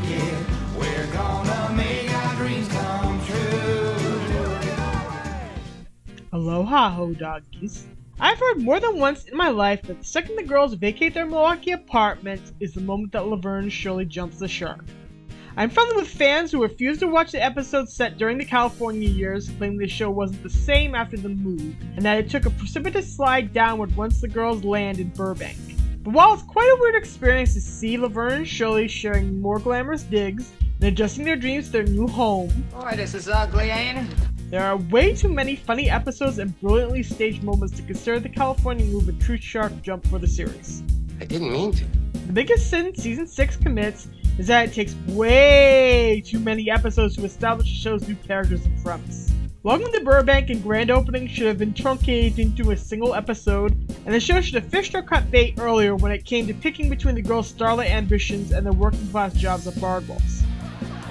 it. We're gonna make our dreams come true. Aloha, ho doggies. I've heard more than once in my life that the second the girls vacate their Milwaukee apartment is the moment that Laverne Shirley jumps the shark. I'm friendly with fans who refuse to watch the episodes set during the California years, claiming the show wasn't the same after the move, and that it took a precipitous slide downward once the girls land in Burbank. But while it's quite a weird experience to see Laverne and Shirley sharing more glamorous digs and adjusting their dreams to their new home, Boy, this is ugly, ain't it? there are way too many funny episodes and brilliantly staged moments to consider the California move a true shark jump for the series. I didn't mean to. The biggest sin Season 6 commits is that it takes way too many episodes to establish the show's new characters and premise. Welcome to Burbank and grand opening should have been truncated into a single episode, and the show should have fished or cut bait earlier when it came to picking between the girls' starlight ambitions and their working class jobs at Bardwell's.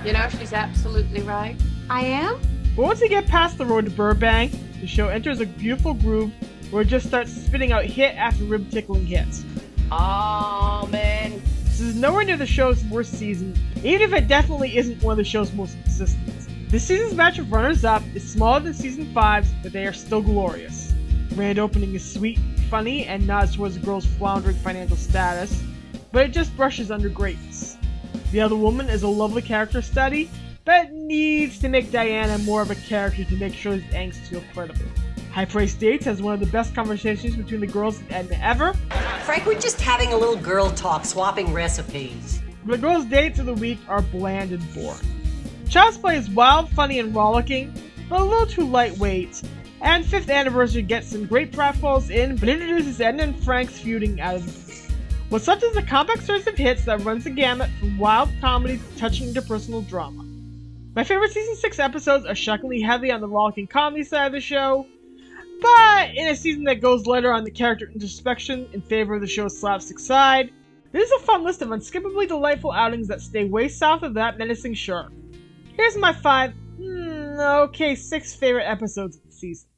You know, she's absolutely right. I am? But once you get past the road to Burbank, the show enters a beautiful groove where it just starts spitting out hit after rib-tickling hits. Oh, man. This is nowhere near the show's worst season, even if it definitely isn't one of the show's most consistent. This season's batch of runners-up is smaller than Season 5's, but they are still glorious. The grand opening is sweet, funny, and nods towards the girls' floundering financial status, but it just brushes under greatness. The Other Woman is a lovely character study, but it needs to make Diana more of a character to make Shirley's angst feel credible. High Price Dates has one of the best conversations between the girls and Edna ever. Frank, we're just having a little girl talk, swapping recipes. But the girls' dates of the week are bland and boring. Child's Play is wild, funny, and rollicking, but a little too lightweight. And 5th Anniversary gets some great pratfalls in, but introduces Edna and Frank's feuding out of the blue. What's left is a compact series of hits that runs the gamut from wild comedy to touching interpersonal drama. My favorite Season 6 episodes are shockingly heavy on the rollicking comedy side of the show, but in a season that goes lighter on the character introspection in favor of the show's slapstick side, this is a fun list of unskippably delightful outings that stay way south of that menacing shark. Here's my 6 favorite episodes of the season.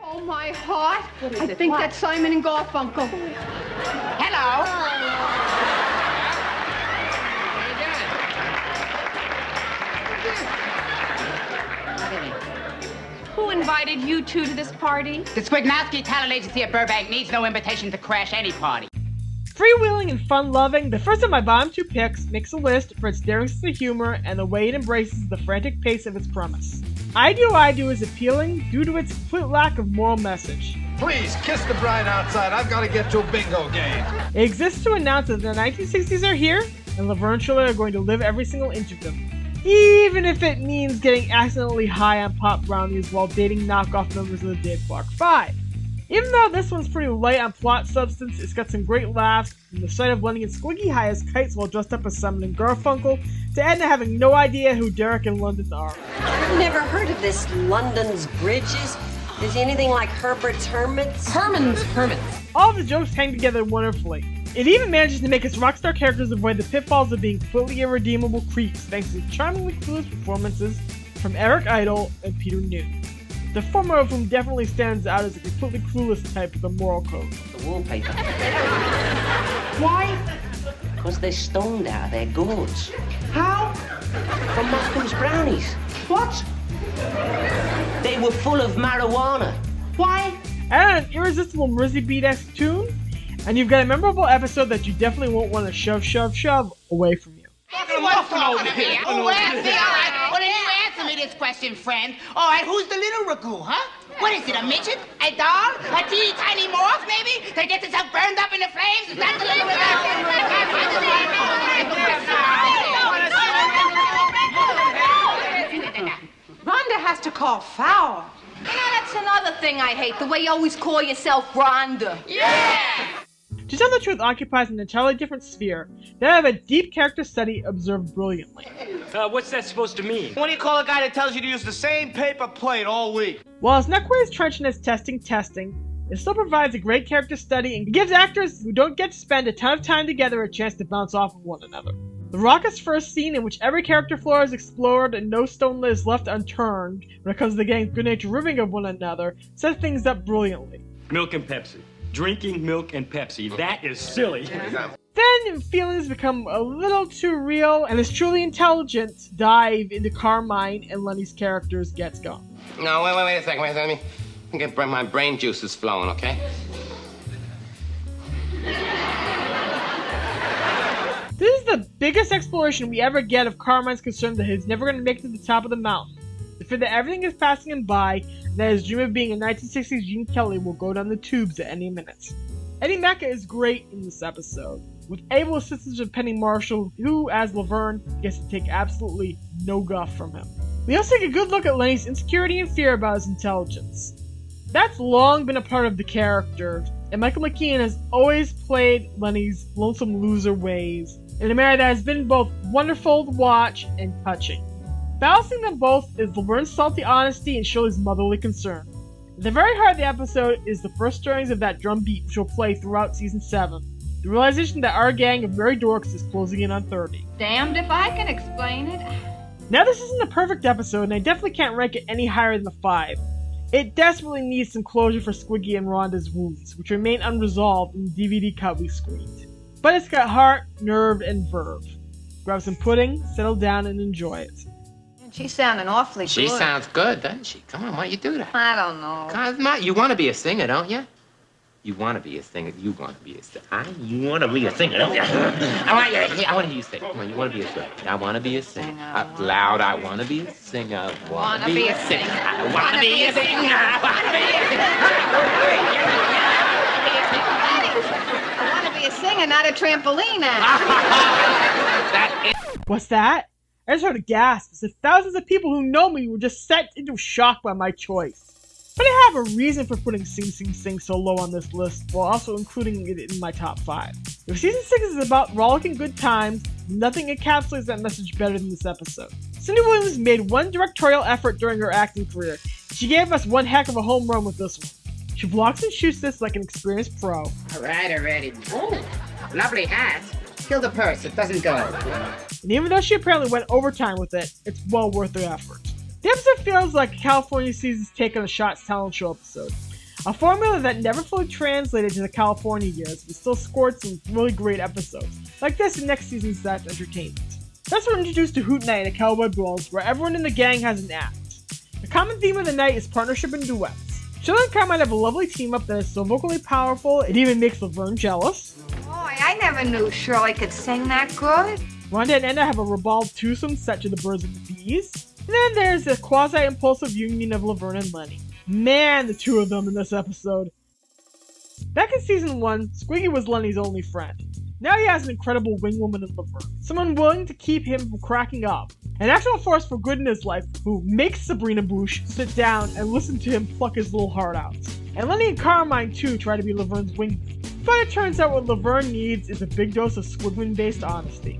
Oh, my heart. I think that's Simon and Garfunkel. Hello. Who invited you two to this party? The Squignowski talent agency at Burbank needs no invitation to crash any party. Freewheeling and fun-loving, the first of my bottom 2 picks makes a list for its daring sense of humor and the way it embraces the frantic pace of its premise. I Do is appealing due to its complete lack of moral message. Please, kiss the bride outside. I've got to get to a bingo game. It exists to announce that the 1960s are here, and Laverne and Shirley are going to live every single inch of them. Even if it means getting accidentally high on pop brownies while dating knockoff members of the Dave Clark 5. Even though this one's pretty light on plot substance, it's got some great laughs, from the sight of Lenny and Squiggy high as kites while dressed up as Simon and Garfunkel, to Edna having no idea who Derek and London are. I've never heard of this London's Bridges. Is he anything like Herbert's Hermits? Herman's Hermits. All of the jokes hang together wonderfully. It even manages to make its rockstar characters avoid the pitfalls of being completely irredeemable creeps thanks to charmingly clueless performances from Eric Idle and Peter Newton. The former of whom definitely stands out as a completely clueless type with a moral code. The wallpaper. Why? Because they're stoned out of their gourds. How? From Malcolm's brownies. What? They were full of marijuana. Why? And an irresistible Mersey Beat-esque tune, and you've got a memorable episode that you definitely won't want to shove away from you. Everyone's talking here. Oh, well, all right. Well, then you answer me this question, friend. All right, who's the little ragu, huh? What is it, a midget? A doll? A teeny tiny morph, maybe? That gets itself burned up in the flames? Is that the little Rhonda has to call foul. You know, that's another thing I hate, the way you always call yourself Rhonda. Yeah! To Tell the Truth occupies an entirely different sphere that of a deep character study observed brilliantly. What's that supposed to mean? What do you call a guy that tells you to use the same paper plate all week? While its neckwear is trenchant as testing, it still provides a great character study and gives actors who don't get to spend a ton of time together a chance to bounce off of one another. The raucous first scene in which every character flaw is explored and no stone is left unturned when it comes to the gang's good-natured ribbing of one another sets things up brilliantly. Milk and Pepsi. Drinking milk and Pepsi. That is silly. Then then feelings become a little too real, and this truly intelligent dive into Carmine and Lenny's characters gets going. No, wait a second. Let me get my brain juices flowing, okay? This is the biggest exploration we ever get of Carmine's concern that he's never going to make it to the top of the mountain. The fear that everything is passing him by, and that his dream of being a 1960s Gene Kelly will go down the tubes at any minute. Eddie Mecca is great in this episode, with able assistance of Penny Marshall, who, as Laverne, gets to take absolutely no guff from him. We also take a good look at Lenny's insecurity and fear about his intelligence. That's long been a part of the character, and Michael McKean has always played Lenny's lonesome loser ways in a manner that has been both wonderful to watch and touching. Balancing them both is Laverne's salty honesty and Shirley's motherly concern. At the very heart of the episode is the first stirrings of that drum beat which will play throughout Season 7. The realization that our gang of merry dorks is closing in on 30. Damned if I can explain it. Now this isn't a perfect episode, and I definitely can't rank it any higher than a 5. It desperately needs some closure for Squiggy and Rhonda's wounds, which remain unresolved in the DVD cut we screened. But it's got heart, nerve, and verve. Grab some pudding, settle down, and enjoy it. She's sounding awfully good. She sounds good, doesn't she? Come on, why you do that? I don't know. Cosma, you want to be a singer, don't you? You want to be a singer. You want to be a singer. You want to be a singer, don't you? I want to hear you sing. Come on, you want to be a singer. I want to be a singer. Out loud, I want to be a singer. Want to be a singer. I want to be a singer. I want to be a singer. I want to be a singer, not a trampoline actor. What's that? I just heard a gasp as if thousands of people who know me were just sent into shock by my choice. But I have a reason for putting Sing Sing Sing so low on this list, while also including it in my top 5. If Season 6 is about rollicking good times, nothing encapsulates that message better than this episode. Cindy Williams made one directorial effort during her acting career. She gave us one heck of a home run with this one. She blocks and shoots this like an experienced pro. All right, already. Oh, lovely hat. Kill the purse, it doesn't go. And even though she apparently went overtime with it, it's well worth the effort. The episode feels like a California Season's take on a Shots talent show episode. A formula that never fully translated to the California years, but still scored some really great episodes, like this in next season's That's Entertainment. Thus we're introduced to Hoot Night at Cowboy Bros, where everyone in the gang has an act. The common theme of the night is partnership and duets. Shirley and Carmine have a lovely team-up that is so vocally powerful, it even makes Laverne jealous. Boy, I never knew Shirley could sing that good. Rhonda and Enda have a ribald twosome set to the Birds and the Bees. And then there's the quasi-impulsive union of Laverne and Lenny. Man, the two of them in this episode. Back in Season 1, Squiggy was Lenny's only friend. Now he has an incredible wingwoman in Laverne, someone willing to keep him from cracking up. An actual force for good in his life who makes Sabrina Bouche sit down and listen to him pluck his little heart out. And Lenny and Carmine too try to be Laverne's wingman. But it turns out what Laverne needs is a big dose of Squigman-based honesty.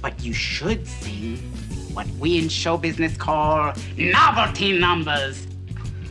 But you should sing what we in show business call novelty numbers.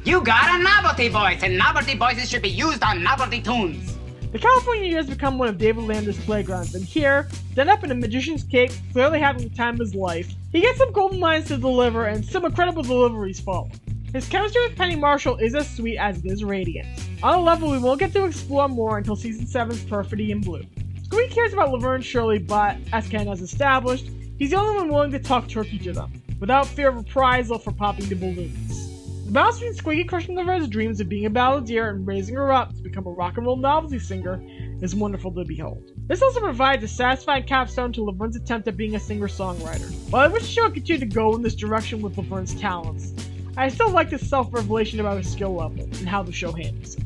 You got a novelty voice, and novelty voices should be used on novelty tunes. The California years become one of David Lander's playgrounds, and here, done up in a magician's cape, clearly having the time of his life, he gets some golden lines to deliver and some incredible deliveries follow. His chemistry with Penny Marshall is as sweet as it is radiant. On a level we won't get to explore more until Season 7's Perfidy in Blue. Squiggy cares about Laverne and Shirley, but, as Ken has established, he's the only one willing to talk turkey to them, without fear of reprisal for popping the balloons. The balance between Squiggy crushing Laverne's dreams of being a balladeer and raising her up to become a rock and roll novelty singer is wonderful to behold. This also provides a satisfying capstone to Laverne's attempt at being a singer-songwriter. While I wish the show would continue to go in this direction with Laverne's talents, I still like this self-revelation about his skill level and how the show handles it.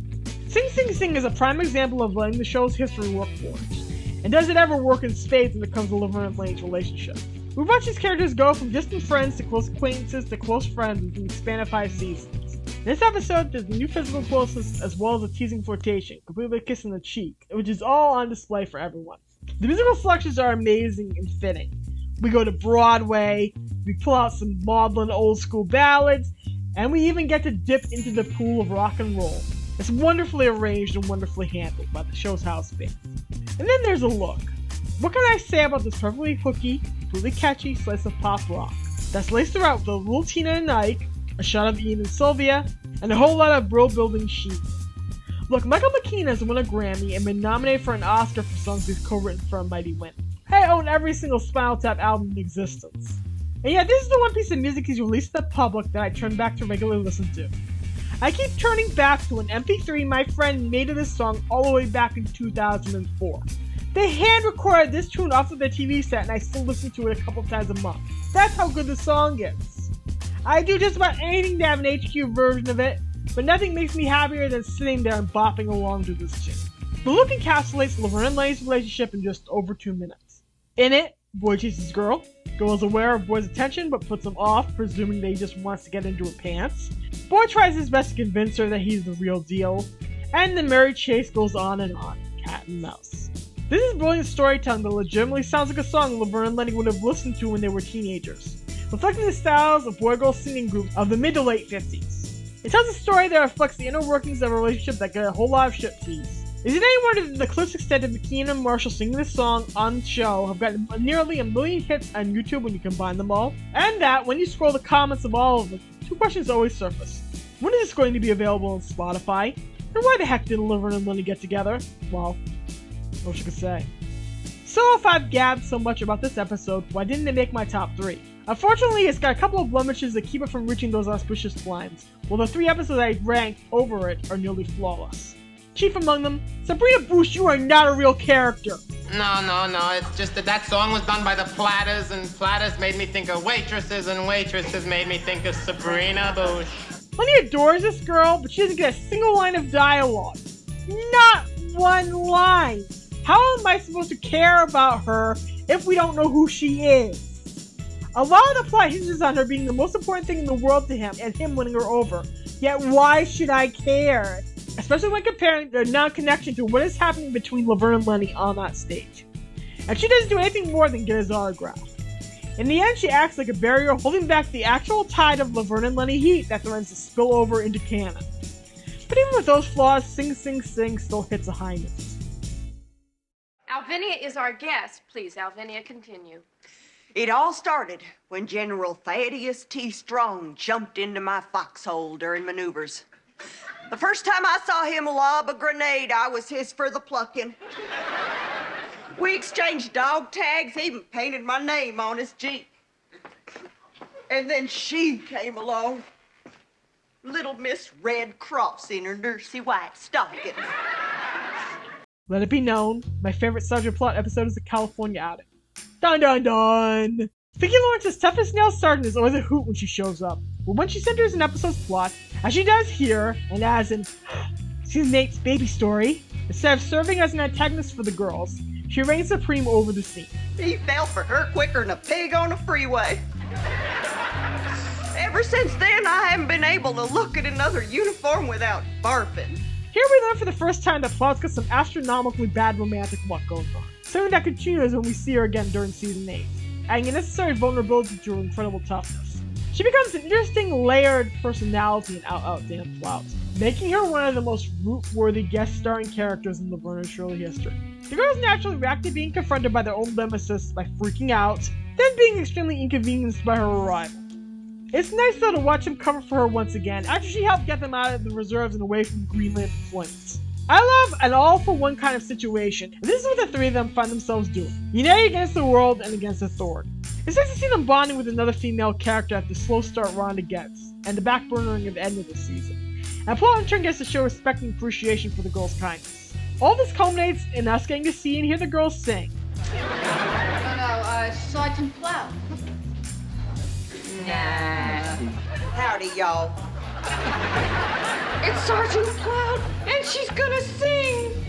Sing Sing Sing is a prime example of letting the show's history work for it. And does it ever work in spades when it comes to Laverne and Lenny's relationship? We've watched these characters go from distant friends to close acquaintances to close friends within the span of 5 seasons. In this episode, there's new physical closeness as well as a teasing flirtation, complete with a kiss on the cheek, which is all on display for everyone. The musical selections are amazing and fitting. We go to Broadway, we pull out some maudlin old school ballads, and we even get to dip into the pool of rock and roll. It's wonderfully arranged and wonderfully handled by the show's house band. And then there's a look. What can I say about this perfectly hooky, completely catchy slice of pop rock that's laced throughout with a little Tina and Ike, a shot of Ian and Sylvia, and a whole lot of bro-building sheen. Look, Michael McKean has won a Grammy and been nominated for an Oscar for songs he's co-written for a mighty win. I own every single Spinal Tap album in existence. And yeah, this is the one piece of music he's released to the public that I turn back to regularly listen to. I keep turning back to an MP3 my friend made of this song all the way back in 2004. They hand-recorded this tune off of their TV set and I still listen to it a couple times a month. That's how good the song is. I do just about anything to have an HQ version of it, but nothing makes me happier than sitting there and bopping along to this tune. The look encapsulates Laverne and Lenny's relationship in just over 2 minutes. In it, boy chases girl is aware of boy's attention but puts him off, presuming that he just wants to get into her pants. Boy tries his best to convince her that he's the real deal, and the merry chase goes on and on, cat and mouse. This is brilliant storytelling that legitimately sounds like a song Laverne and Lenny would have listened to when they were teenagers, reflecting the styles of boy-girl singing groups of the mid to late 50s. It tells a story that reflects the inner workings of a relationship that get a whole lot of shit teased. Is it any wonder that the clips extended McKean and Marshall singing this song on the show have gotten nearly 1 million hits on YouTube when you combine them all? And that, when you scroll the comments of all of them, 2 questions always surface. When is this going to be available on Spotify? And why the heck did Laverne and Lenny get together? Well, what you could say. So if I've gabbed so much about this episode, why didn't it make my top 3? Unfortunately, it's got a couple of blemishes that keep it from reaching those auspicious lines, while the 3 episodes I ranked over it are nearly flawless. Chief among them, Sabrina Bush, you are not a real character. No, it's just that song was done by the Platters, and Platters made me think of waitresses, and waitresses made me think of Sabrina Bush. Lenny adores this girl, but she doesn't get a single line of dialogue. Not one line! How am I supposed to care about her if we don't know who she is? A lot of the plot hinges on her being the most important thing in the world to him and him winning her over. Yet why should I care? Especially when comparing their non-connection to what is happening between Laverne and Lenny on that stage. And she doesn't do anything more than get his autograph. In the end, she acts like a barrier holding back the actual tide of Laverne and Lenny heat that threatens to spill over into canon. But even with those flaws, Sing Sing Sing still hits a high note. Alvinia is our guest. Please, Alvinia, continue. It all started when General Thaddeus T. Strong jumped into my foxhole during maneuvers. The first time I saw him lob a grenade, I was his for the plucking. We exchanged dog tags, even painted my name on his Jeep. And then she came along. Little Miss Red Cross in her nursey white stockings. Let it be known, my favorite Sergeant Plot episode is the California outing. Dun dun dun! Vicki Lawrence's toughest nail sergeant is always a hoot when she shows up. But when she centers an episode's plot, as she does here, and as in Season 8's Baby Story, instead of serving as an antagonist for the girls, she reigns supreme over the scene. He fell for her quicker than a pig on a freeway. Ever since then, I haven't been able to look at another uniform without barfing. Here we learn for the first time that Plot's got some astronomically bad romantic luck going on. Something that continues when we see her again during Season 8, adding a necessary vulnerability to her incredible toughness. She becomes an interesting, layered personality and out damn Plot, making her one of the most root-worthy guest-starring characters in Laverne and Shirley history. The girls naturally react to being confronted by their own nemesis by freaking out, then being extremely inconvenienced by her arrival. It's nice though to watch him cover for her once again, after she helped get them out of the reserves and away from Greenland flames. I love an all-for-one kind of situation, and this is what the 3 of them find themselves doing. United against the world and against authority. It's nice to see them bonding with another female character after the slow start Rhonda gets, and the backburnering of Edna this season. And Plot in turn gets to show respect and appreciation for the girls' kindness. All this culminates in us getting to see and hear the girls sing. No, Sergeant Plow. Nah. Howdy, y'all. It's Sergeant Plow, and she's gonna sing.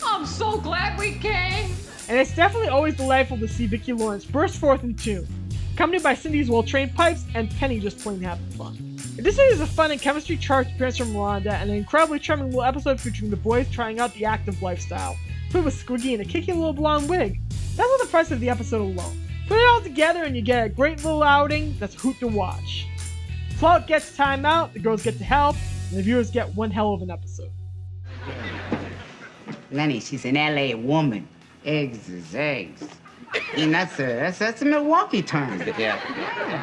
I'm so glad we came. And it's definitely always delightful to see Vicki Lawrence burst forth in tune, accompanied by Cindy's well-trained pipes and Penny just plain having fun. This is a fun and chemistry-charged appearance from Rhonda and an incredibly charming little episode featuring the boys trying out the active lifestyle, filled with Squiggy and a kicky little blonde wig. That's not the price of the episode alone. Put it all together and you get a great little outing that's a hoot to watch. Plot gets time out, the girls get to help, and the viewers get one hell of an episode. Lenny, she's an LA woman. Eggs is eggs. And that's a Milwaukee term. Yeah.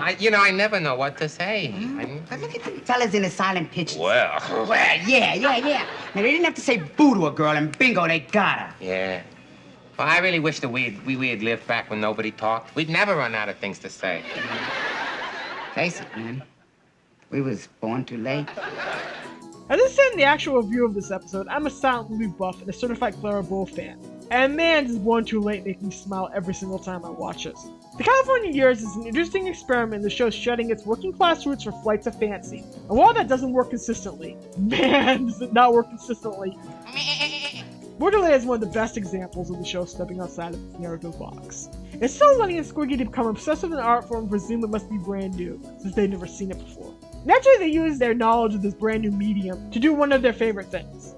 I never know what to say. But look at the fellas in the silent pictures. Well. Well, yeah. Now, they didn't have to say boo to a girl, and bingo, they got her. Yeah. Well, I really wish that we had lived back when nobody talked. We'd never run out of things to say. Face it, man. We was born too late. As I said in the actual review of this episode, I'm a silent movie buff and a certified Clara Bow fan. And man, does Born Too Late make me smile every single time I watch it. The California Years is an interesting experiment in the show shedding its working class roots for flights of fancy. And while that doesn't work consistently, man, does it not work consistently. Born Too Late is one of the best examples of the show stepping outside of its narrative box. It's so Lenny and Squiggy to become obsessed with an art form and presume it must be brand new, since they've never seen it before. Naturally, they use their knowledge of this brand new medium to do one of their favorite things.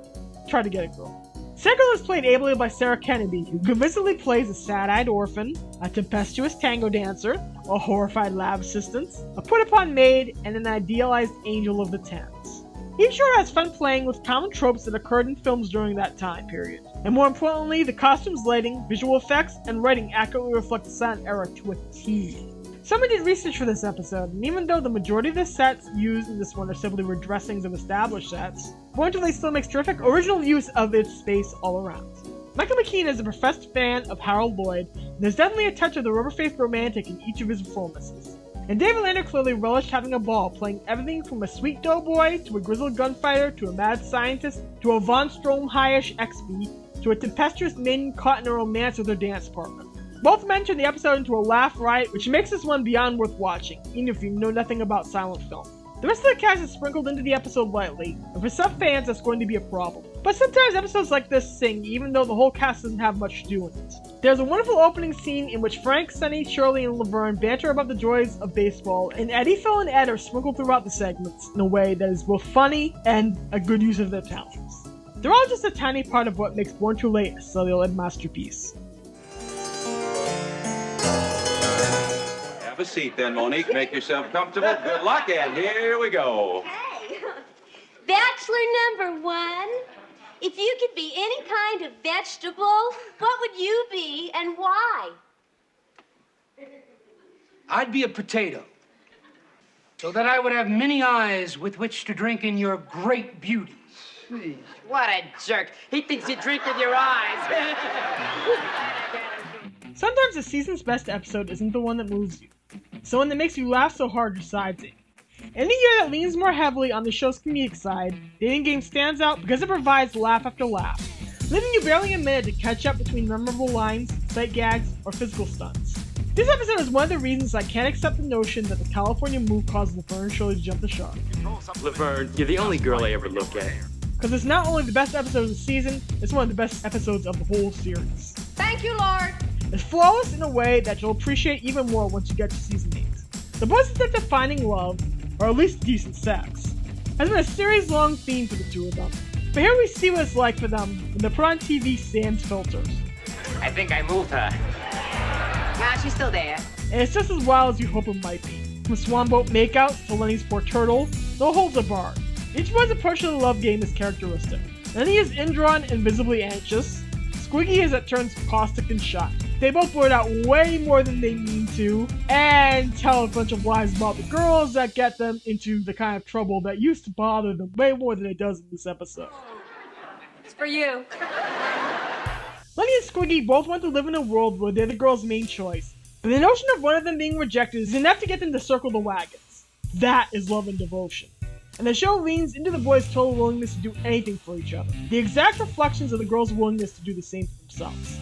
Try to get a girl. Second is played ably by Sarah Kennedy, who convincingly plays a sad-eyed orphan, a tempestuous tango dancer, a horrified lab assistant, a put-upon maid, and an idealized angel of the tents. Each show has fun playing with common tropes that occurred in films during that time period. And more importantly, the costumes, lighting, visual effects, and writing accurately reflect the silent era to a T. Someone did research for this episode, and even though the majority of the sets used in this one are simply redressings of established sets, Born Too Late still makes terrific original use of its space all around. Michael McKean is a professed fan of Harold Lloyd, and there's definitely a touch of the rubber-faced romantic in each of his performances. And David Lander clearly relished having a ball, playing everything from a sweet doughboy, to a grizzled gunfighter, to a mad scientist, to a Von Stroheim-ish ex-bee, to a tempestuous maiden caught in a romance with her dance partner. Both mention the episode into a laugh riot, which makes this one beyond worth watching, even if you know nothing about silent film. The rest of the cast is sprinkled into the episode lightly, and for some fans that's going to be a problem. But sometimes episodes like this sing, even though the whole cast doesn't have much to do in it. There's a wonderful opening scene in which Frank, Sonny, Shirley, and Laverne banter about the joys of baseball, and Eddie, Phil, and Ed are sprinkled throughout the segments in a way that is both funny and a good use of their talents. They're all just a tiny part of what makes Born Too Late a celluloid masterpiece. Have a seat then, Monique. Make yourself comfortable. Good luck, and here we go. Hey, Bachelor number one, if you could be any kind of vegetable, what would you be and why? I'd be a potato, so that I would have many eyes with which to drink in your great beauty. What a jerk. He thinks you drink with your eyes. Sometimes the season's best episode isn't the one that moves you. It's the one that makes you laugh so hard your sides ache. In a year that leans more heavily on the show's comedic side, Dating Game stands out because it provides laugh after laugh, leaving you barely a minute to catch up between memorable lines, sight gags, or physical stunts. This episode is one of the reasons I can't accept the notion that the California move caused Laverne Shirley to jump the shark. Laverne, you're the only girl I ever look at. Because it's not only the best episode of the season, it's one of the best episodes of the whole series. Thank you, Lord. It's flawless in a way that you'll appreciate even more once you get to season 8. The boys' attempt at finding love, or at least decent sex, has been a series-long theme for the two of them. But here we see what it's like for them when they put on TV sans filters. I think I moved her. Nah, she's still there. And it's just as wild as you hope it might be. From Swanboat makeouts to Lenny's poor turtle, no holds are barred. Each boy's approach to the love game is characteristic. Lenny is indrawn and visibly anxious. Squiggy is at turns caustic and shy. They both blurt out way more than they mean to, and tell a bunch of lies about the girls that get them into the kind of trouble that used to bother them way more than it does in this episode. It's for you. Lenny and Squiggy both want to live in a world where they're the girl's main choice, but the notion of one of them being rejected is enough to get them to circle the wagons. That is love and devotion. And the show leans into the boys' total willingness to do anything for each other, the exact reflections of the girls' willingness to do the same for themselves.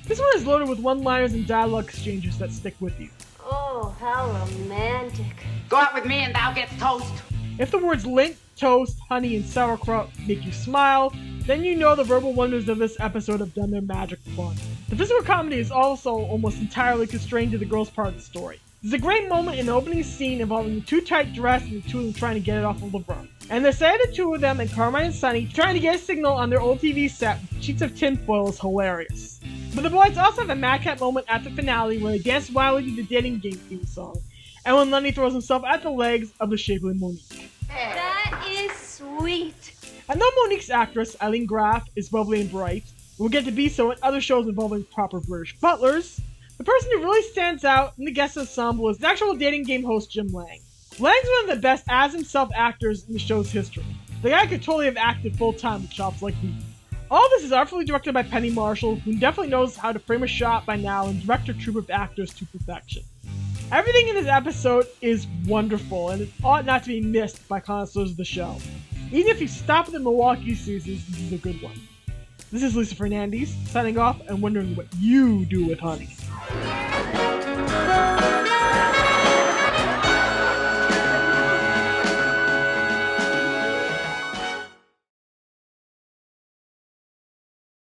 This one is loaded with one-liners and dialogue exchanges that stick with you. Oh, how romantic. Go out with me and thou gets toast. If the words lint, toast, honey, and sauerkraut make you smile, then you know the verbal wonders of this episode have done their magic fun. The physical comedy is also almost entirely constrained to the girls' part of the story. There's a great moment in the opening scene involving the two tight dress and the two of them trying to get it off of Laverne. And the sight of the two of them and Carmine and Sonny trying to get a signal on their old TV set with sheets of tinfoil is hilarious. But the boys also have a madcap moment at the finale where they dance wildly to the Dating Game theme song, and when Lenny throws himself at the legs of the shapely Monique. That is sweet. And though Monique's actress, Eileen Graff, is bubbly and bright, and will get to be so in other shows involving proper British butlers, The person who really stands out in the guest ensemble is the actual dating game host Jim Lang. Lang's one of the best as himself actors in the show's history. The guy could totally have acted full-time with chops like these. All this is artfully directed by Penny Marshall, who definitely knows how to frame a shot by now and direct her troupe of actors to perfection. Everything in this episode is wonderful, and it ought not to be missed by connoisseurs of the show. Even if you stop at the Milwaukee seasons, this is a good one. This is Lisa Fernandes, signing off and wondering what you do with honey.